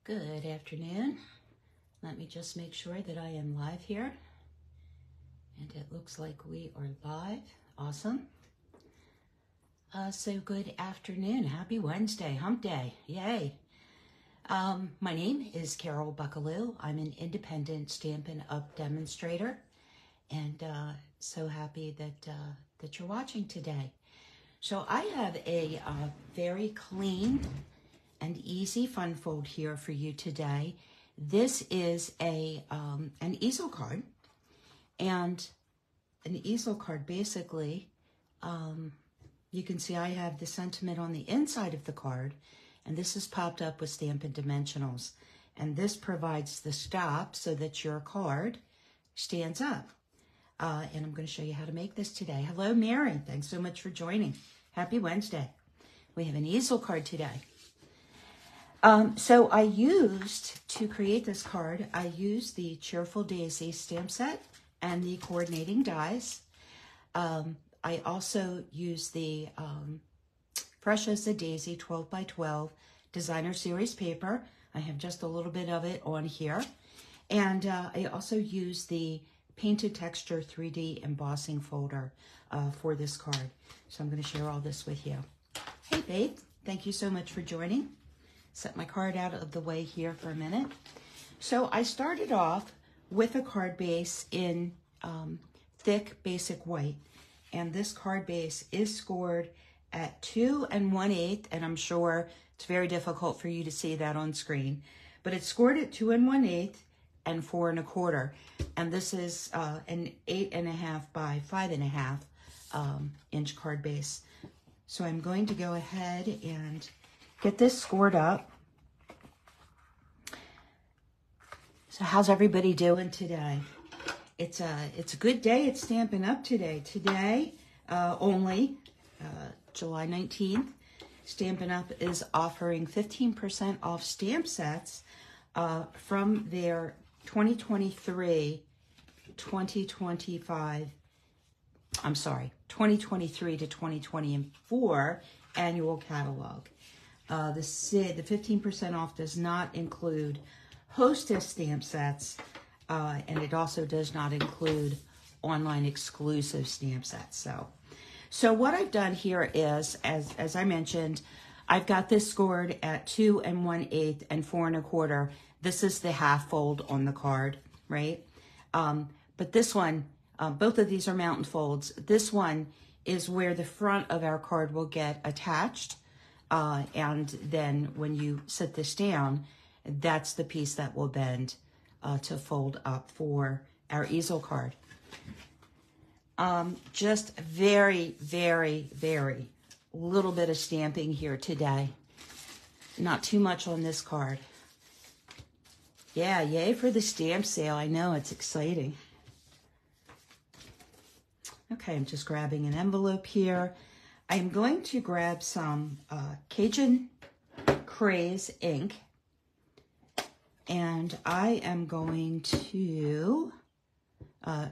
Good afternoon. Let me just make sure that I am live here. And it looks like we are live. Awesome. So good afternoon. Happy Wednesday, hump day. Yay. My name is Carol Buckalew. I'm an independent Stampin' Up demonstrator. And so happy that you're watching today. So I have a very clean and easy fun fold here for you today. This is an easel card, and an easel card basically, you can see I have the sentiment on the inside of the card, and this is popped up with Stampin' Dimensionals, and this provides the stop so that your card stands up. And I'm going to show you how to make this today. Hello, Mary. Thanks so much for joining. Happy Wednesday. We have an easel card today. So I used, to create this card, I used the Cheerful Daisies stamp set and the coordinating dies. I also used the Fresh as a Daisy 12 by 12 designer series paper. I have just a little bit of it on here. And I also used the Painted Texture 3D embossing folder for this card. So I'm going to share all this with you. Hey, babe. Thank you so much for joining. Set my card out of the way here for a minute. So I started off with a card base in thick basic white. And this card base is scored at 2 1/8, and I'm sure it's very difficult for you to see that on screen. But it's scored at 2 1/8 and 4 1/4. And this is an 8.5 by 5.5 inch card base. So I'm going to go ahead and get this scored up. So how's everybody doing today? It's a good day. It's Stampin' Up today. Today, only July 19th, Stampin' Up is offering 15% off stamp sets from their 2023 to 2024 annual catalog. The 15% off does not include Hostess stamp sets, and it also does not include online exclusive stamp sets. So what I've done here is, as I mentioned, I've got this scored at 2 1/8 and 4 1/4. This is the half fold on the card, right? But this one, both of these are mountain folds. This one is where the front of our card will get attached. And then when you set this down, that's the piece that will bend to fold up for our easel card. Just very, very, very little bit of stamping here today. Not too much on this card. Yeah, yay for the stamp sale. I know, it's exciting. Okay, I'm just grabbing an envelope here. I'm going to grab some Cajun Craze ink, and I am going to,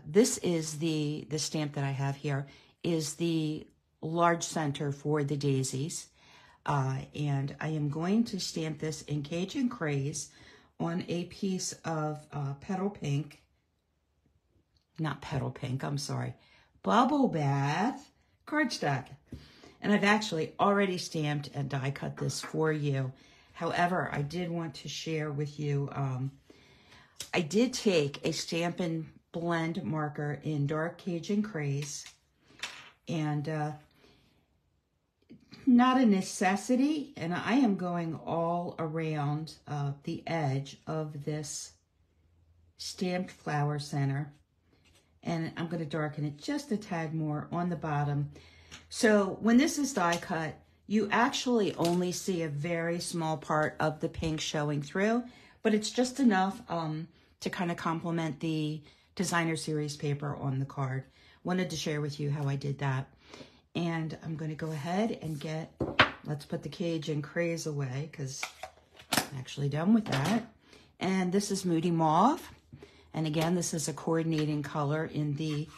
this is the stamp that I have here, is the large center for the daisies, and I am going to stamp this in Cajun Craze on a piece of Petal Pink, not Petal Pink, I'm sorry, Bubble Bath cardstock. And I've actually already stamped and die cut this for you. However, I did want to share with you, I did take a Stampin' Blend marker in Dark Cajun Craze, and not a necessity, and I am going all around the edge of this stamped flower center, and I'm going to darken it just a tad more on the bottom. So when this is die cut, you actually only see a very small part of the pink showing through, but it's just enough to kind of complement the designer series paper on the card. Wanted to share with you how I did that. And I'm going to go ahead and let's put the Cajun Craze away because I'm actually done with that. And this is Moody Mauve. And again, this is a coordinating color in the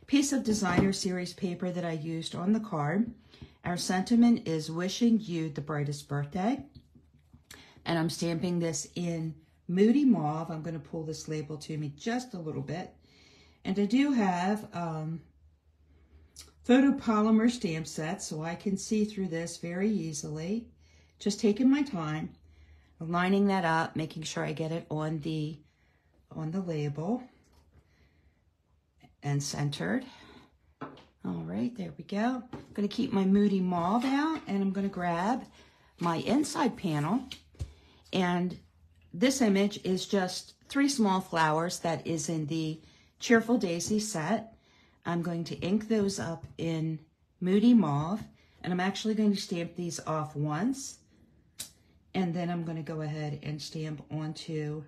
piece of designer series paper that I used on the card. Our sentiment is wishing you the brightest birthday. and I'm stamping this in Moody Mauve. I'm going to pull this label to me just a little bit. And I do have photopolymer stamp sets, so I can see through this very easily. Just taking my time, lining that up, making sure I get it on the label and centered. All right, there we go. I'm going to keep my Moody Mauve out, and I'm going to grab my inside panel. And this image is just 3 small flowers that is in the Cheerful Daisies set. I'm going to ink those up in Moody Mauve, and I'm actually going to stamp these off once, and then I'm going to go ahead and stamp onto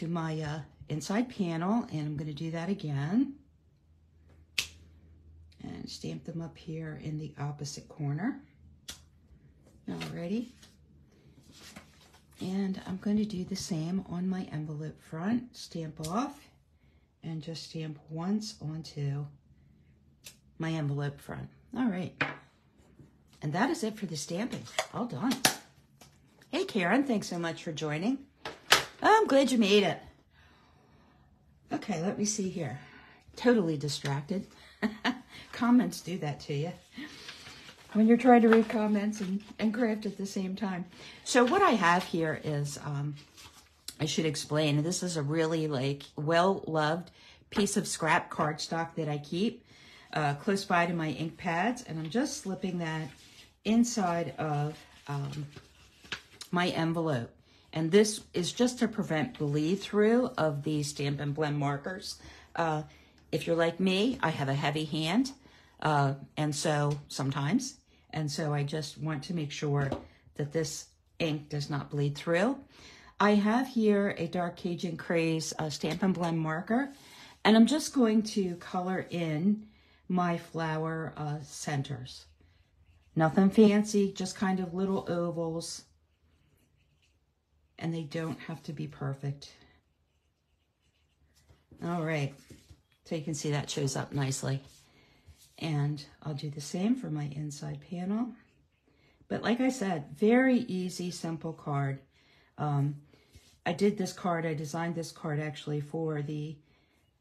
my inside panel, and I'm going to do that again and stamp them up here in the opposite corner. Alrighty. And I'm going to do the same on my envelope front, stamp off, and just stamp once onto my envelope front. All right. And that is it for the stamping. All done. Hey, Karen, thanks so much for joining. Oh, I'm glad you made it. Okay, let me see here. Totally distracted. Comments do that to you when you're trying to read comments and craft at the same time. So what I have here is, I should explain, this is a really well-loved piece of scrap cardstock that I keep close by to my ink pads, and I'm just slipping that inside of my envelope. And this is just to prevent bleed through of the Stampin' Blend markers. If you're like me, I have a heavy hand, and so sometimes, and so I just want to make sure that this ink does not bleed through. I have here a Dark Cajun Craze Stampin' Blend marker, and I'm just going to color in my flower centers. Nothing fancy, just kind of little ovals, and they don't have to be perfect. All right, so you can see that shows up nicely. And I'll do the same for my inside panel. But like I said, very easy, simple card. I did this card, I designed this card actually for the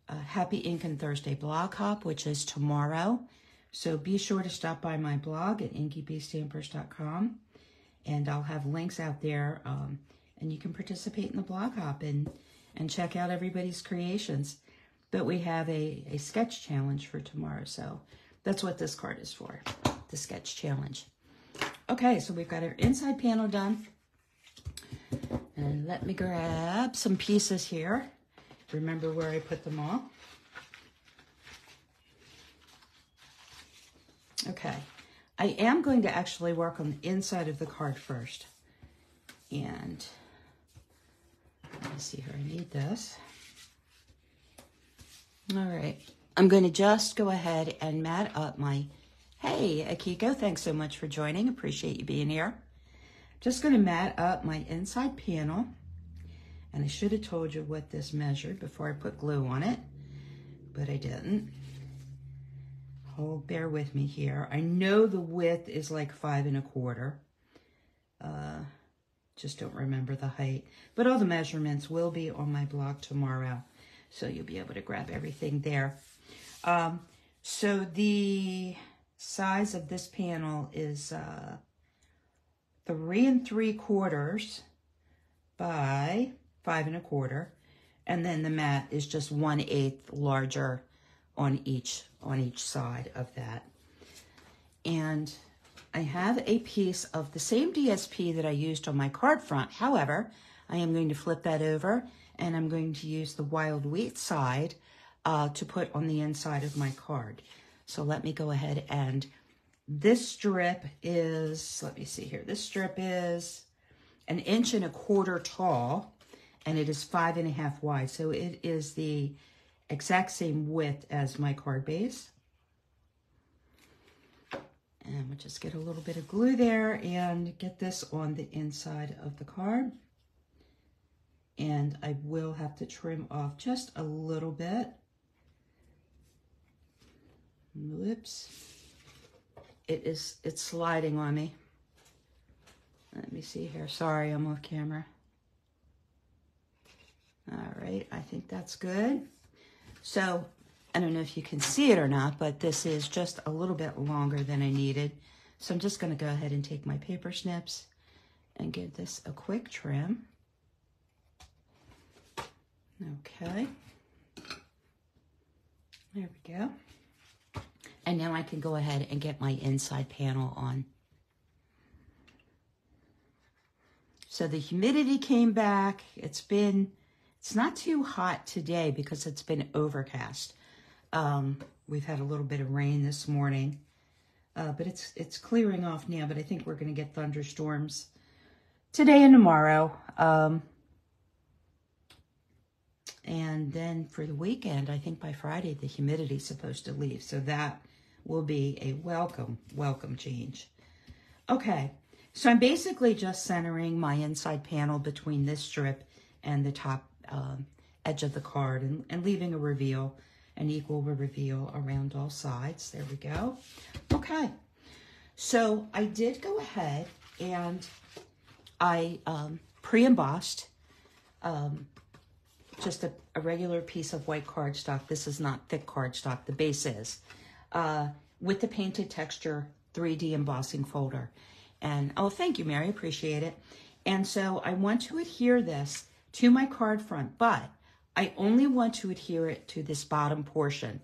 Happy Ink and Thursday blog hop, which is tomorrow. So be sure to stop by my blog at inkybstampers.com, and I'll have links out there, and you can participate in the blog hop and check out everybody's creations. But we have a sketch challenge for tomorrow, so that's what this card is for, the sketch challenge. Okay, so we've got our inside panel done. And let me grab some pieces here. Remember where I put them all. Okay, I am going to actually work on the inside of the card first. And let me see here, I need this. All right, I'm going to just go ahead and mat up my, hey, Akiko, thanks so much for joining. Appreciate you being here. Just going to mat up my inside panel. And I should have told you what this measured before I put glue on it, but I didn't. Oh, bear with me here. I know the width is like 5 1/4. Just don't remember the height. But all the measurements will be on my blog tomorrow, so you'll be able to grab everything there. So the size of this panel is 3 3/4 by 5 1/4, and then the mat is just 1/8 larger on each side of that. And I have a piece of the same DSP that I used on my card front. However, I am going to flip that over, and I'm going to use the Wild Wheat side to put on the inside of my card. So let me go ahead, and this strip is, let me see here, this strip is 1 1/4 inches tall, and it is 5 1/2 wide. So it is the exact same width as my card base. And we'll just get a little bit of glue there and get this on the inside of the card. And I will have to trim off just a little bit. Whoops. It's sliding on me. Let me see here. Sorry, I'm off camera. All right, I think that's good. So I don't know if you can see it or not, but this is just a little bit longer than I needed. So I'm just going to go ahead and take my paper snips and give this a quick trim. Okay. There we go. And now I can go ahead and get my inside panel on. So the humidity came back. It's not too hot today because it's been overcast. We've had a little bit of rain this morning, but it's clearing off now, but I think we're going to get thunderstorms today and tomorrow. And then for the weekend, I think by Friday, the humidity is supposed to leave. So that will be a welcome change. Okay, so I'm basically just centering my inside panel between this strip and the top edge of the card and leaving a reveal, an equal reveal around all sides. There we go. Okay, so I did go ahead and I pre-embossed just a regular piece of white cardstock. This is not thick cardstock, the base is, with the Painted Texture 3D embossing folder. And, oh, thank you, Mary, appreciate it. And so I want to adhere this to my card front, but I only want to adhere it to this bottom portion.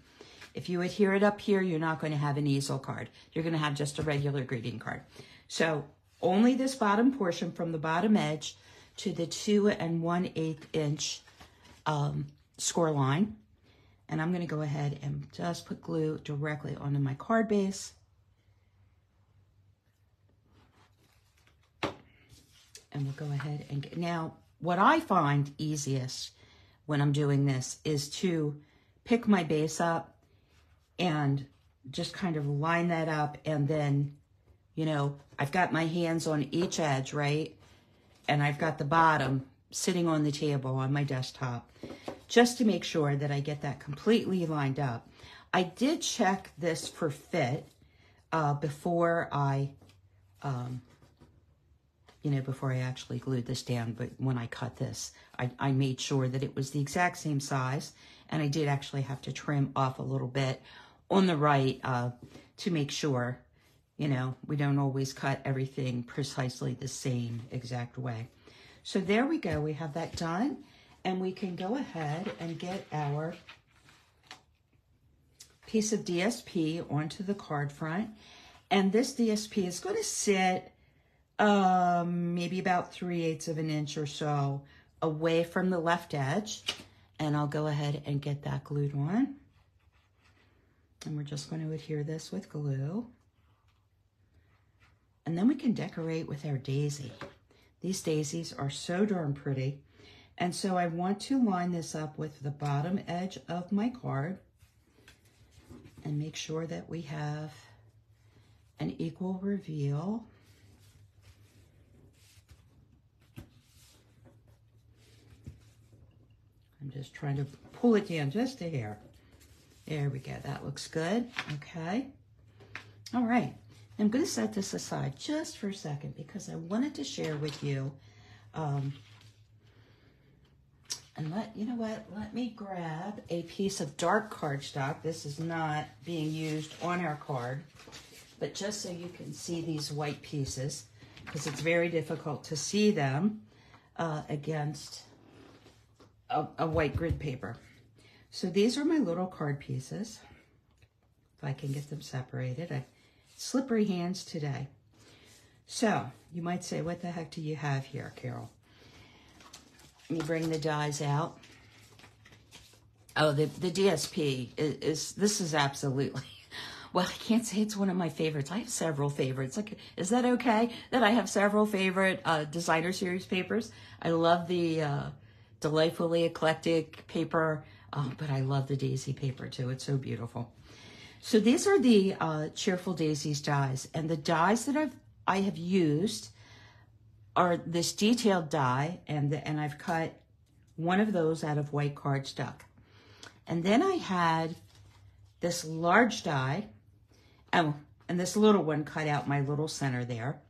If you adhere it up here, you're not going to have an easel card. You're going to have just a regular greeting card. So only this bottom portion from the bottom edge to the 2 1/8 inch score line. And I'm going to go ahead and just put glue directly onto my card base. And we'll go ahead and get, now what I find easiest when I'm doing this is to pick my base up and just kind of line that up, and then, you know, I've got my hands on each edge, right? And I've got the bottom sitting on the table on my desktop, just to make sure that I get that completely lined up. I did check this for fit before I, before I actually glued this down. But when I cut this, I made sure that it was the exact same size. And I did actually have to trim off a little bit on the right to make sure, you know, we don't always cut everything precisely the same exact way. So there we go. We have that done. And we can go ahead and get our piece of DSP onto the card front. And this DSP is going to sit maybe about 3/8 of an inch or so away from the left edge. And I'll go ahead and get that glued on. And we're just going to adhere this with glue. And then we can decorate with our daisy. These daisies are so darn pretty. And so I want to line this up with the bottom edge of my card and make sure that we have an equal reveal. I'm just trying to pull it down just a hair. There we go. That looks good. Okay. All right. I'm going to set this aside just for a second because I wanted to share with you. And let me grab a piece of dark cardstock. This is not being used on our card, but just so you can see these white pieces, because it's very difficult to see them against a white grid paper. So these are my little card pieces. If I can get them separated. Slippery hands today. So you might say, what the heck do you have here, Carol? Let me bring the dies out. Oh, the DSP this is absolutely, well, I can't say it's one of my favorites. I have several favorites. Like, is that okay that I have several favorite designer series papers? I love the Delightfully Eclectic paper, but I love the Daisy paper too. It's so beautiful. So these are the Cheerful Daisies dies, and the dies that I have used are this detailed die, and I've cut one of those out of white cardstock. And then I had this large die, and this little one cut out my little center there.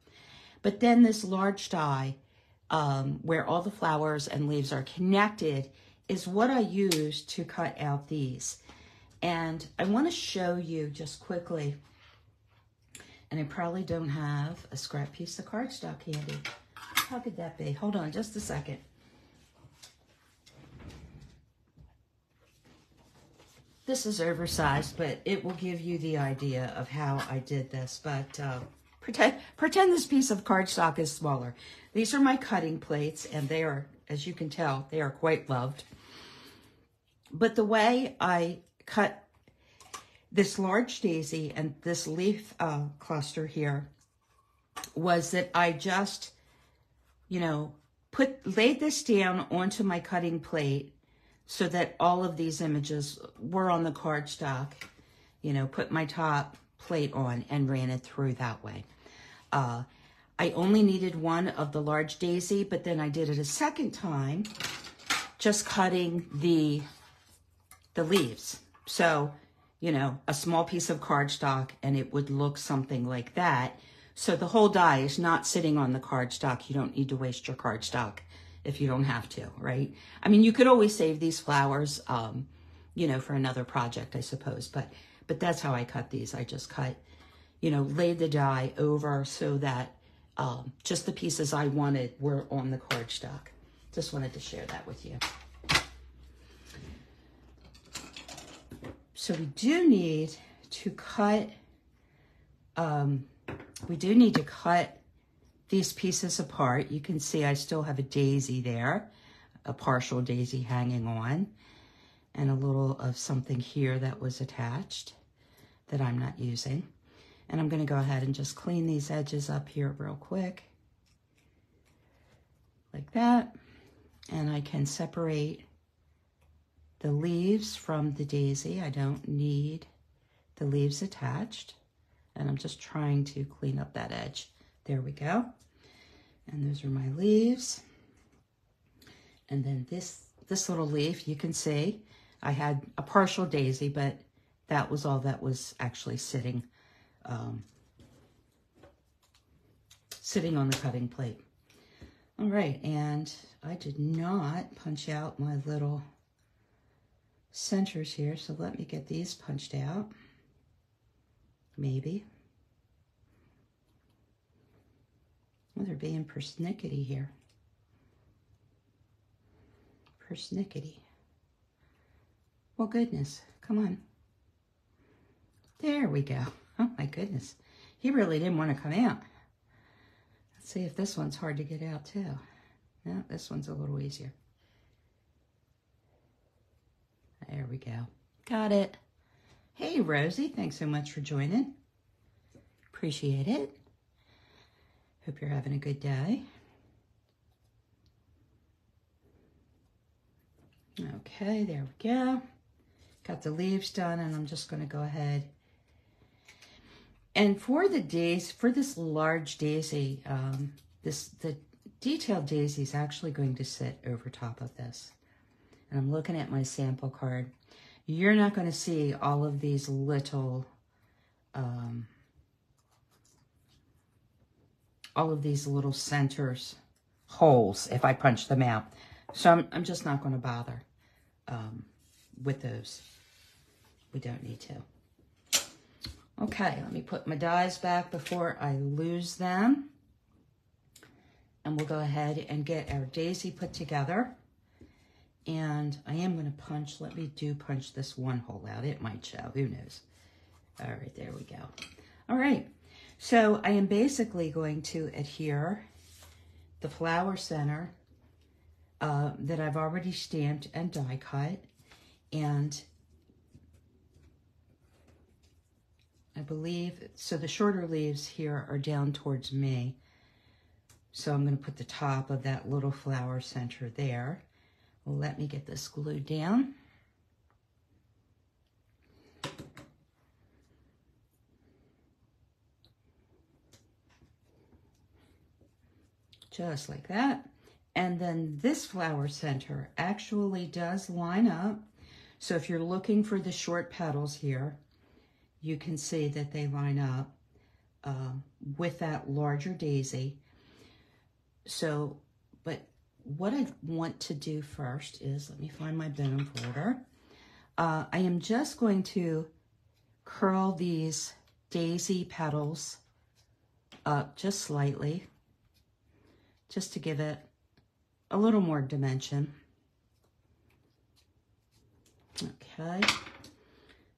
But then this large die, where all the flowers and leaves are connected, is what I use to cut out these. And I want to show you just quickly, and I probably don't have a scrap piece of cardstock handy. How could that be? Hold on just a second. This is oversized, but it will give you the idea of how I did this. But pretend this piece of cardstock is smaller. These are my cutting plates, and they are, as you can tell, they are quite loved. But the way I cut this large daisy and this leaf cluster here was that I just, you know, laid this down onto my cutting plate so that all of these images were on the cardstock, you know, put my top plate on and ran it through that way. I only needed one of the large daisy, but then I did it a second time, just cutting the leaves. So, you know, a small piece of cardstock and it would look something like that. So the whole die is not sitting on the cardstock. You don't need to waste your cardstock if you don't have to, right? I mean, you could always save these flowers, you know, for another project, I suppose. But that's how I cut these. I just cut, you know, laid the die over so that just the pieces I wanted were on the cardstock. Just wanted to share that with you. So we do need to cut, these pieces apart. You can see I still have a daisy there, a partial daisy hanging on, and a little of something here that was attached that I'm not using. And I'm going to go ahead and just clean these edges up here real quick, like that. And I can separate the leaves from the daisy. I don't need the leaves attached. And I'm just trying to clean up that edge. There we go. And those are my leaves. And then this little leaf, you can see, I had a partial daisy, but that was all that was actually sitting on the cutting plate. All right, and I did not punch out my little centers here, so let me get these punched out. Maybe. Well, they're being persnickety here. Persnickety. Well, goodness, come on. There we go. Oh my goodness. He really didn't want to come out. Let's see if this one's hard to get out too. No, this one's a little easier. There we go. Got it. Hey, Rosie, thanks so much for joining. Appreciate it. Hope you're having a good day. Okay, there we go. Got the leaves done, and I'm just going to go ahead. And for this large daisy, the detailed daisy is actually going to sit over top of this. And I'm looking at my sample card. You're not going to see all of these little, centers, holes, if I punch them out. So I'm just not going to bother with those. We don't need to. Okay, let me put my dies back before I lose them. And we'll go ahead and get our daisy put together. And I am going to punch, let me punch this one hole out. It might show, who knows. All right, there we go. All right, so I am basically going to adhere the flower center that I've already stamped and die cut. And I believe, so the shorter leaves here are down towards me. So I'm going to put the top of that little flower center there. Let me get this glued down. Just like that. And then this flower center actually does line up. So if you're looking for the short petals here, you can see that they line up with that larger daisy. So, but what I want to do first is, let me find my bone folder. I am just going to curl these daisy petals up just slightly, just to give it a little more dimension. Okay,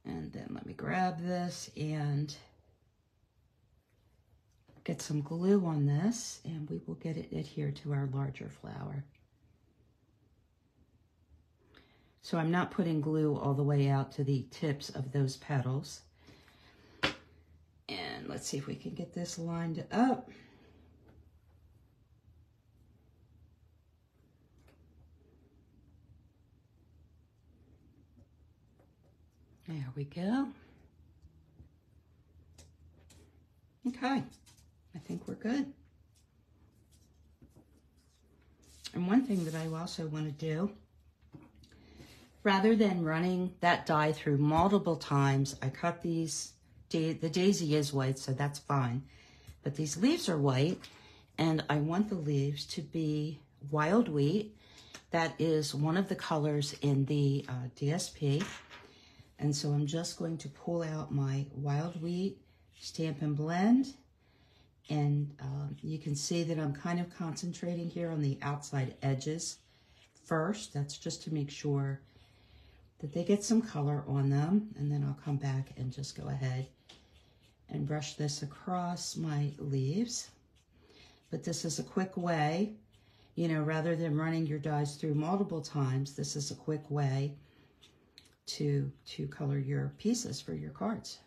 and then let me grab this and get some glue on this, and we will get it adhered to our larger flower. So I'm not putting glue all the way out to the tips of those petals. And let's see if we can get this lined up. There we go. Okay, I think we're good. And one thing that I also want to do, rather than running that die through multiple times, I cut these, the daisy is white, so that's fine. But these leaves are white, and I want the leaves to be wild wheat. That is one of the colors in the DSP. And so I'm just going to pull out my wild wheat Stampin' Blend. And you can see that I'm kind of concentrating here on the outside edges first. That's just to make sure that they get some color on them. And then I'll come back and just go ahead and brush this across my leaves. But this is a quick way, you know, rather than running your dies through multiple times, this is a quick way to color your pieces for your cards,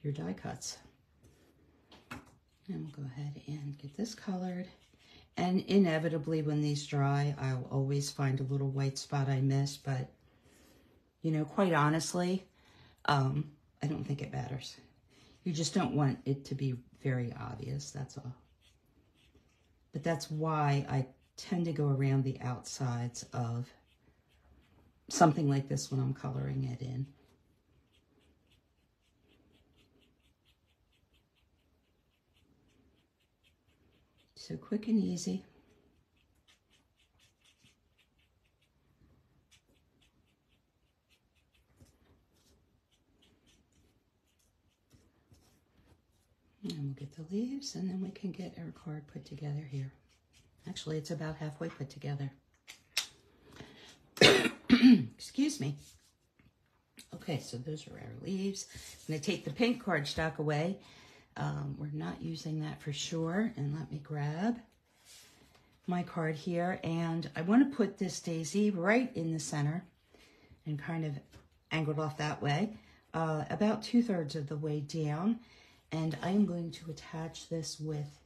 your die cuts. And we'll go ahead and get this colored. And inevitably when these dry, I'll always find a little white spot I missed, but you know, quite honestly, I don't think it matters. You just don't want it to be very obvious, that's all. But that's why I tend to go around the outsides of something like this when I'm coloring it in. So quick and easy. And we'll get the leaves, and then we can get our card put together here. Actually, it's about halfway put together. Excuse me. Okay, so those are our leaves. I'm going to take the pink cardstock away. We're not using that for sure. And let me grab my card here. And I want to put this daisy right in the center and kind of angled off that way, about 2/3 of the way down. And I'm going to attach this with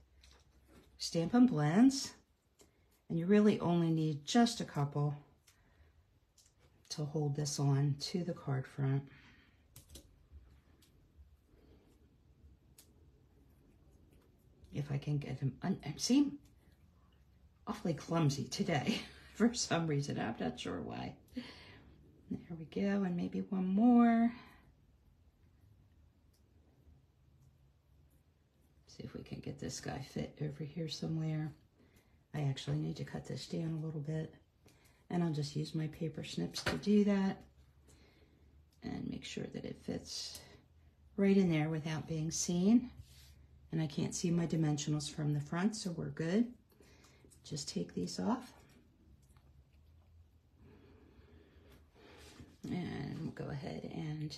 Stampin' Blends. And you really only need just a couple to hold this on to the card front. If I can get them, I seem awfully clumsy today for some reason. I'm not sure why. There we go, and maybe one more. See if we can get this guy fit over here somewhere. I actually need to cut this down a little bit, and I'll just use my paper snips to do that and make sure that it fits right in there without being seen. And I can't see my dimensionals from the front, so we're good. Just take these off. And we'll go ahead and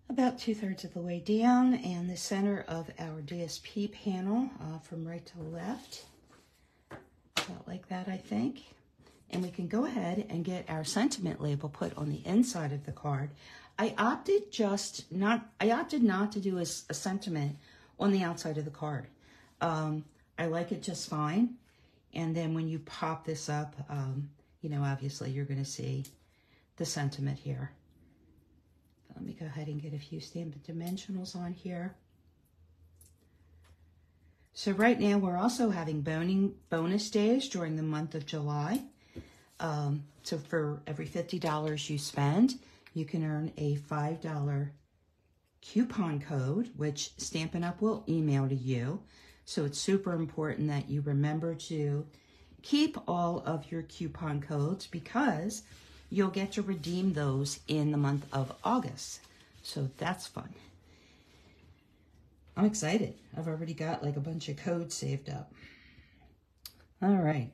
about 2/3 of the way down, and the center of our DSP panel from right to left. About like that, I think. And we can go ahead and get our sentiment label put on the inside of the card. I opted not to do a sentiment on the outside of the card. I like it just fine. And then when you pop this up, you know, obviously you're going to see the sentiment here. Let me go ahead and get a few Stampin' Dimensionals on here. So right now we're also having bonus days during the month of July. So for every $50 you spend, you can earn a $5 coupon code, which Stampin' Up! Will email to you. So it's super important that you remember to keep all of your coupon codes because you'll get to redeem those in the month of August. So that's fun. I'm excited. I've already got like a bunch of codes saved up. All right.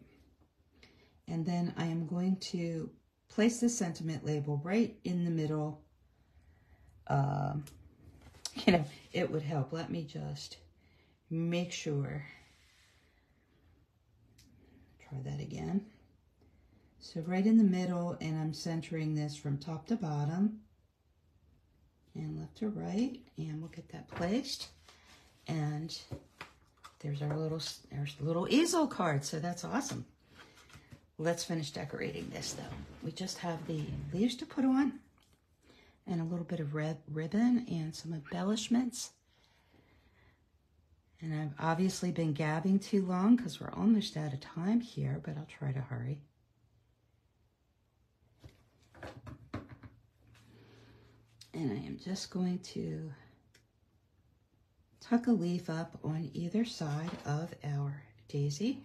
And then I am going to place the sentiment label right in the middle. You know, it would help. Let me just make sure. Try that again. So right in the middle, and I'm centering this from top to bottom and left to right, and we'll get that placed. And there's our little easel card, so that's awesome. Let's finish decorating this though. We just have the leaves to put on and a little bit of red ribbon and some embellishments. And I've obviously been gabbing too long because we're almost out of time here, but I'll try to hurry. And I am just going to tuck a leaf up on either side of our daisy.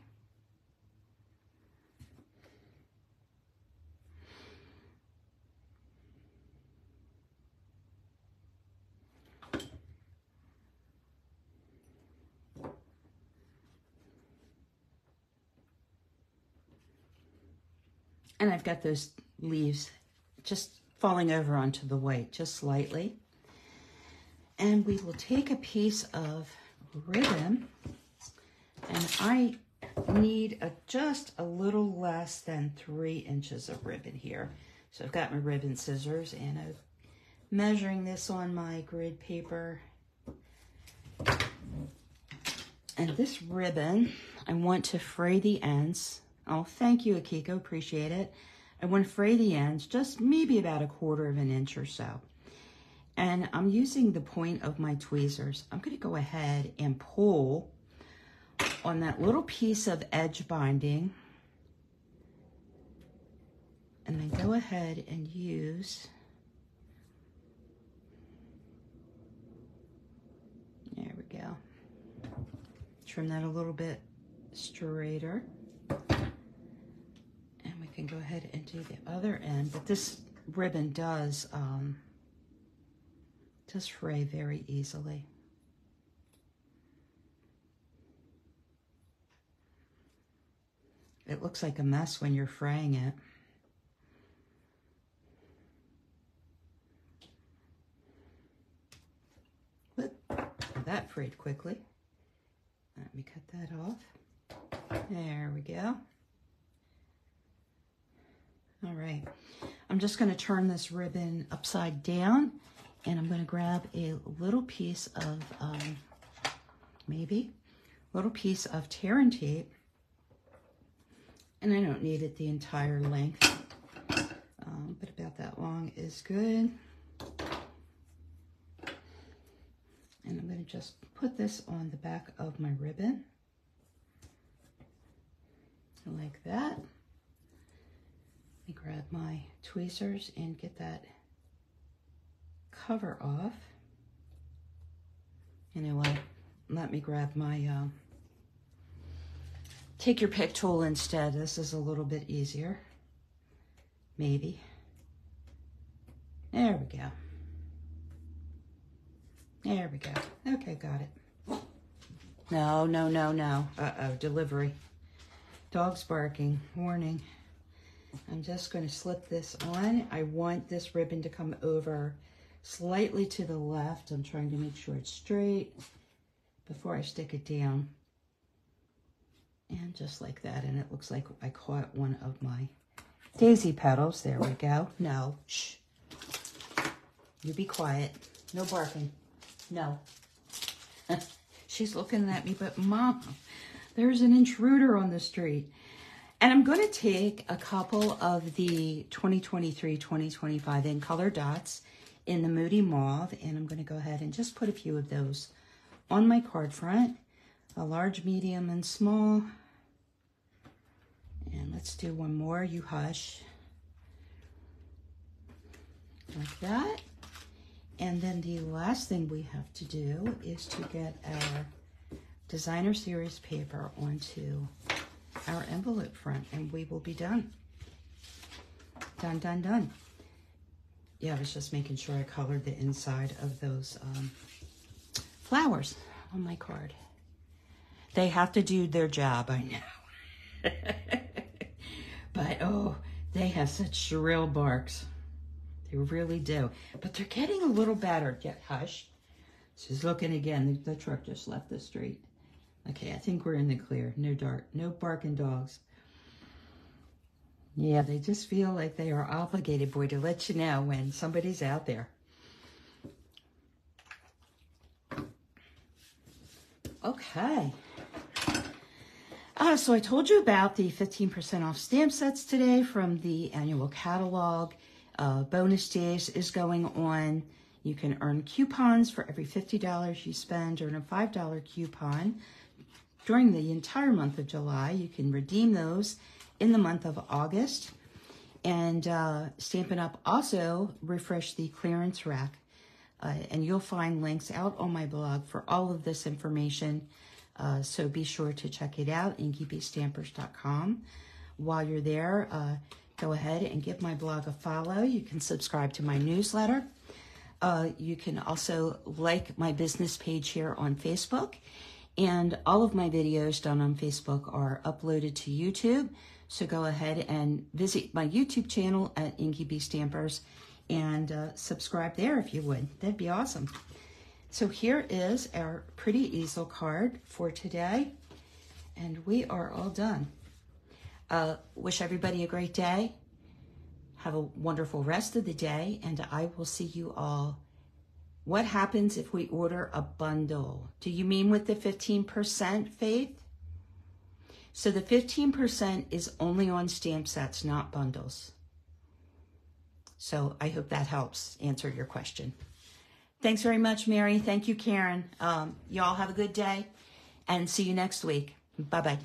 And I've got those leaves just falling over onto the white, just slightly. And we will take a piece of ribbon, and I need just a little less than 3 inches of ribbon here. So I've got my ribbon scissors, and I'm measuring this on my grid paper. And this ribbon, I want to fray the ends. Oh, thank you, Akiko, appreciate it. I want to fray the ends, just maybe about 1/4 inch or so. And I'm using the point of my tweezers. I'm going to go ahead and pull on that little piece of edge binding. And then go ahead and use, there we go. Trim that a little bit straighter. And we can go ahead and do the other end. But this ribbon does fray very easily. It looks like a mess when you're fraying it. But that frayed quickly. Let me cut that off. There we go. All right. I'm just going to turn this ribbon upside down, and I'm going to grab a little piece of, maybe a little piece of tear and tape. And I don't need it the entire length, but about that long is good. And I'm going to just put this on the back of my ribbon, like that. Let me grab my tweezers and get that cover off. You know what? Let me grab my, take your pick tool instead. This is a little bit easier. Maybe. There we go. There we go. Okay, got it. No, no, no, no. Uh-oh, delivery. Dog's barking. Warning. I'm just going to slip this on. I want this ribbon to come over slightly to the left. I'm trying to make sure it's straight before I stick it down. And just like that. And it looks like I caught one of my daisy petals. There we go. No. Shh. You be quiet. No barking. No. She's looking at me, but Mom, there's an intruder on the street. And I'm going to take a couple of the 2023-2025 in color dots in the Moody Mauve, and I'm going to go ahead and just put a few of those on my card front, a large, medium, and small. And let's do one more. You hush. Like that. And then the last thing we have to do is to get our designer series paper onto our envelope front, and we will be done. Done, done, done. Yeah, I was just making sure I colored the inside of those flowers on my card. They have to do their job, I know. But, oh, they have such shrill barks. They really do. But they're getting a little better. Get hush. She's looking again. The truck just left the street. Okay, I think we're in the clear. No barking dogs. Yeah, they just feel like they are obligated, boy, to let you know when somebody's out there. Okay. So I told you about the 15% off stamp sets today from the annual catalog. Bonus days is going on. You can earn coupons for every $50 you spend. Earn a $5 coupon during the entire month of July. You can redeem those in the month of August. And Stampin' Up! Also refreshed the clearance rack. And you'll find links out on my blog for all of this information. So be sure to check it out, inkybstampers.com. While you're there, go ahead and give my blog a follow. You can subscribe to my newsletter. You can also like my business page here on Facebook. And all of my videos done on Facebook are uploaded to YouTube. So go ahead and visit my YouTube channel at Inky Stampers and subscribe there if you would. That'd be awesome. So here is our pretty easel card for today. And we are all done. Wish everybody a great day. Have a wonderful rest of the day. And I will see you all. What happens if we order a bundle? Do you mean with the 15%, Faith? So the 15% is only on stamp sets, not bundles. So I hope that helps answer your question. Thanks very much, Mary. Thank you, Karen. You all have a good day and see you next week. Bye-bye.